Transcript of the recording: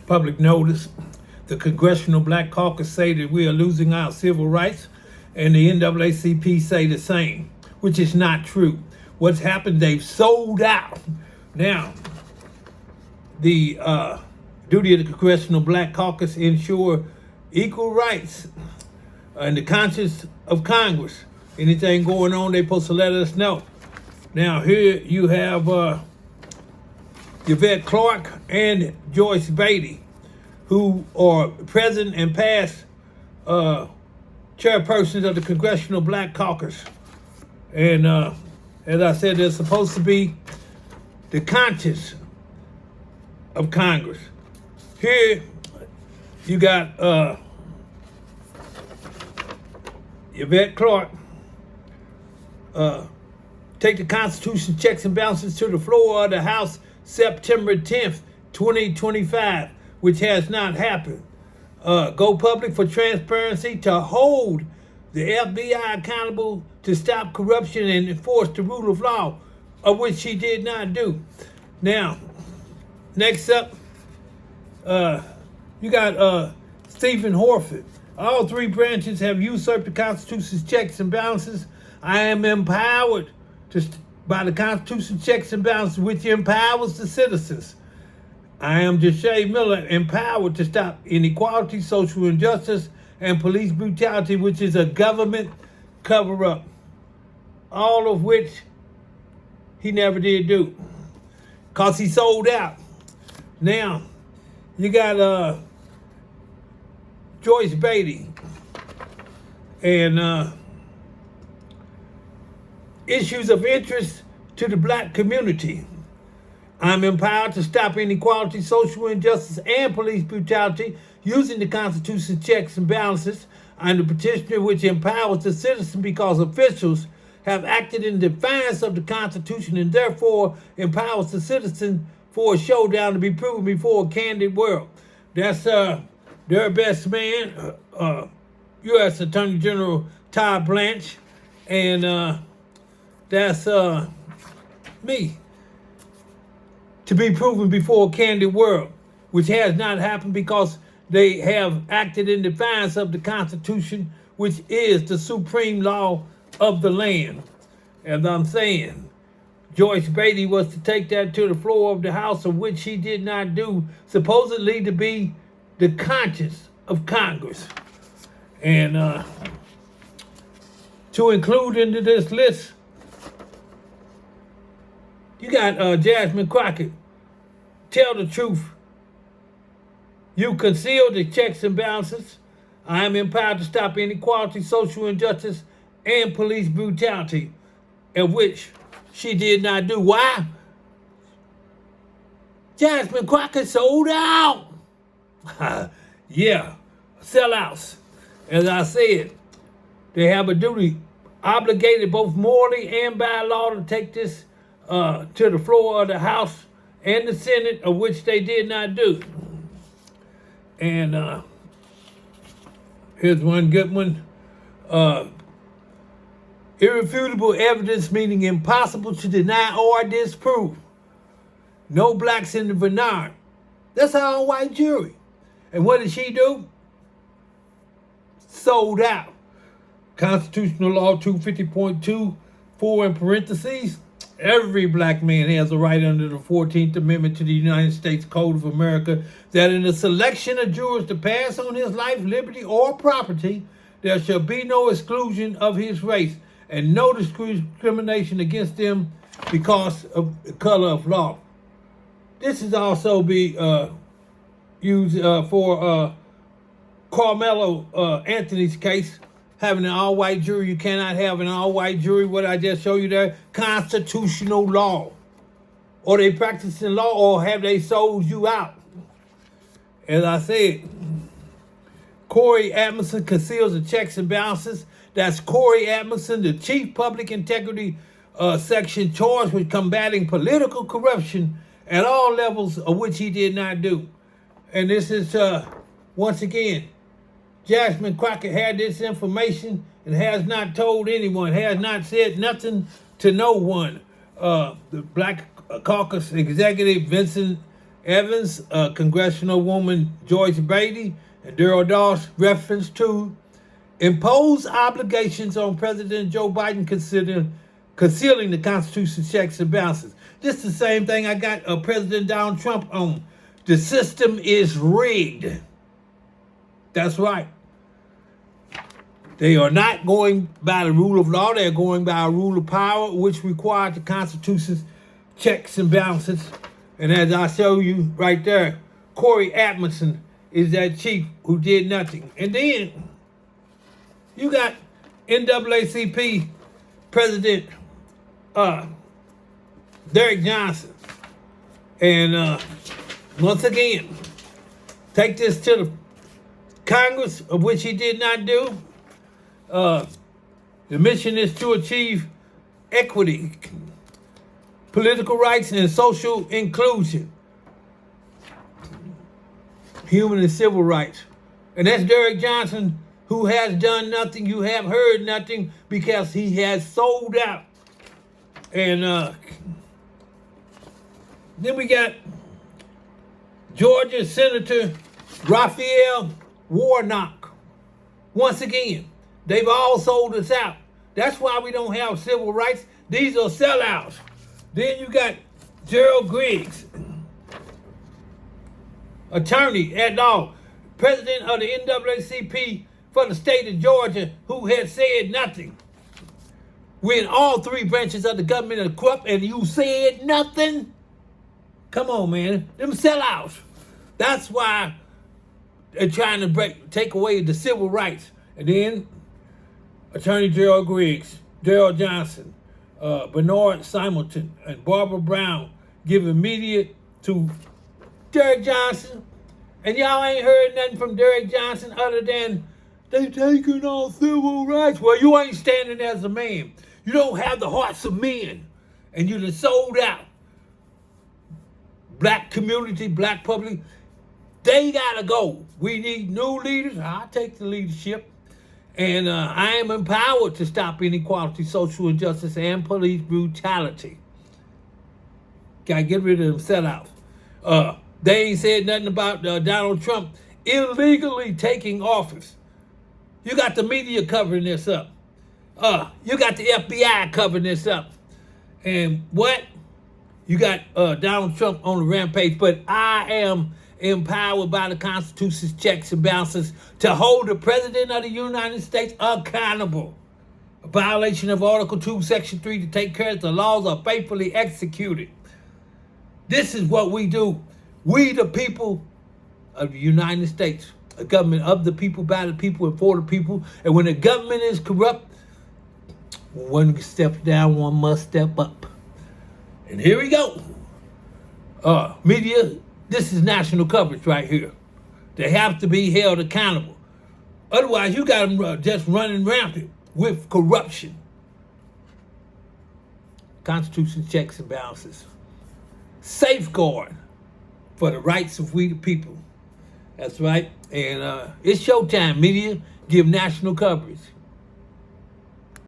public notice. The Congressional Black Caucus say that we are losing our civil rights, and the NAACP say the same, which is not true. What's happened, they've sold out. Now, the duty of the Congressional Black Caucus ensure equal rights in the conscience of Congress. Anything going on, they're supposed to let us know. Now, here you have Yvette Clark and Joyce Beatty, who are present and past chairpersons of the Congressional Black Caucus. And as I said, they're supposed to be the conscience of Congress. Here you got Yvette Clark take the Constitution checks and balances to the floor of the House September 10th, 2025, which has not happened. Go public for transparency to hold the FBI accountable to stop corruption and enforce the rule of law, of which she did not do. Now, next up, you got Stephen Horsford. All three branches have usurped the Constitution's checks and balances. I am empowered by the Constitution's checks and balances, which empowers the citizens. I am Jesha Miller, empowered to stop inequality, social injustice, and police brutality, which is a government cover-up. All of which he never did do, because he sold out. Now, you got Joyce Beatty and issues of interest to the black community. I'm empowered to stop inequality, social injustice, and police brutality using the Constitution's checks and balances. I'm the petitioner which empowers the citizen because officials have acted in defiance of the Constitution and therefore empowers the citizen for a showdown to be proven before a candid world. That's their best man, U.S. Attorney General Todd Blanche, and that's me. To be proven before a candid world, which has not happened because they have acted in defiance of the Constitution, which is the supreme law of the land. As I'm saying, Joyce Beatty was to take that to the floor of the House, of which she did not do, supposedly to be the conscience of Congress. And to include into this list, you got Jasmine Crockett. Tell the truth. You conceal the checks and balances. I am empowered to stop inequality, social injustice, and police brutality, of which she did not do. Why? Jasmine Crockett sold out. Yeah, sellouts. As I said, they have a duty, obligated both morally and by law, to take this to the floor of the House and the Senate, of which they did not do. And here's one good one. Irrefutable evidence, meaning impossible to deny or disprove. No blacks in the Vineyard. That's an all-white jury. And what did she do? Sold out. Constitutional Law 250.2, 4 in parentheses. Every black man has a right under the 14th Amendment to the United States Code of America that in the selection of jurors to pass on his life, liberty, or property, there shall be no exclusion of his race and no discrimination against them because of the color of law. This is also be used for Carmelo Anthony's case, having an all-white jury. You cannot have an all-white jury. What I just showed you there, constitutional law. Or they practicing law, or have they sold you out? As I said, Corey Atkinson conceals the checks and balances. That's Corey Atkinson, the Chief Public Integrity Section, charged with combating political corruption at all levels, of which he did not do. And this is, once again, Jasmine Crockett had this information and has not told anyone, has not said nothing to no one. The Black Caucus executive, Vincent Evans, Congressional woman Joyce Beatty, and Daryl Doss reference to impose obligations on President Joe Biden concealing the Constitution's checks and balances. This is the same thing I got President Donald Trump on. The system is rigged. That's right. They are not going by the rule of law. They're going by a rule of power, which requires the Constitution's checks and balances. And as I show you right there, Corey Atkinson is that chief who did nothing. And then you got NAACP President Derek Johnson. And once again, take this to the Congress, of which he did not do. The mission is to achieve equity, political rights, and social inclusion, human and civil rights. And that's Derek Johnson, who has done nothing. You have heard nothing because he has sold out. And then we got Georgia Senator Raphael Warnock. Once again, they've all sold us out. That's why we don't have civil rights. These are sellouts. Then you got Gerald Griggs, attorney at law, president of the NAACP for the state of Georgia, who had said nothing. When all three branches of the government are corrupt and you said nothing? Come on, man. Them sellouts. That's why they're trying to take away the civil rights. And then Attorney Gerald Griggs, Daryl Johnson, Bernard Simonton, and Barbara Brown giving media to Derek Johnson. And y'all ain't heard nothing from Derek Johnson other than they taking our civil rights. Well, you ain't standing as a man. You don't have the hearts of men. And you done sold out. Black community, black public, they gotta go. We need new leaders. I'll take the leadership. And I am empowered to stop inequality, social injustice, and police brutality. Gotta get rid of them sellouts. They ain't said nothing about Donald Trump illegally taking office. You got the media covering this up. You got the FBI covering this up. And what? You got Donald Trump on the rampage, but I am empowered by the Constitution's checks and balances to hold the President of the United States accountable. A violation of Article 2, Section 3 to take care that the laws are faithfully executed. This is what we do. We, the people of the United States, a government of the people, by the people, and for the people. And when the government is corrupt, one steps down, one must step up. And here we go. Media, this is national coverage right here. They have to be held accountable. Otherwise, you got them just running rampant with corruption. Constitution checks and balances. Safeguard for the rights of we the people. That's right. And it's showtime. Media, give national coverage.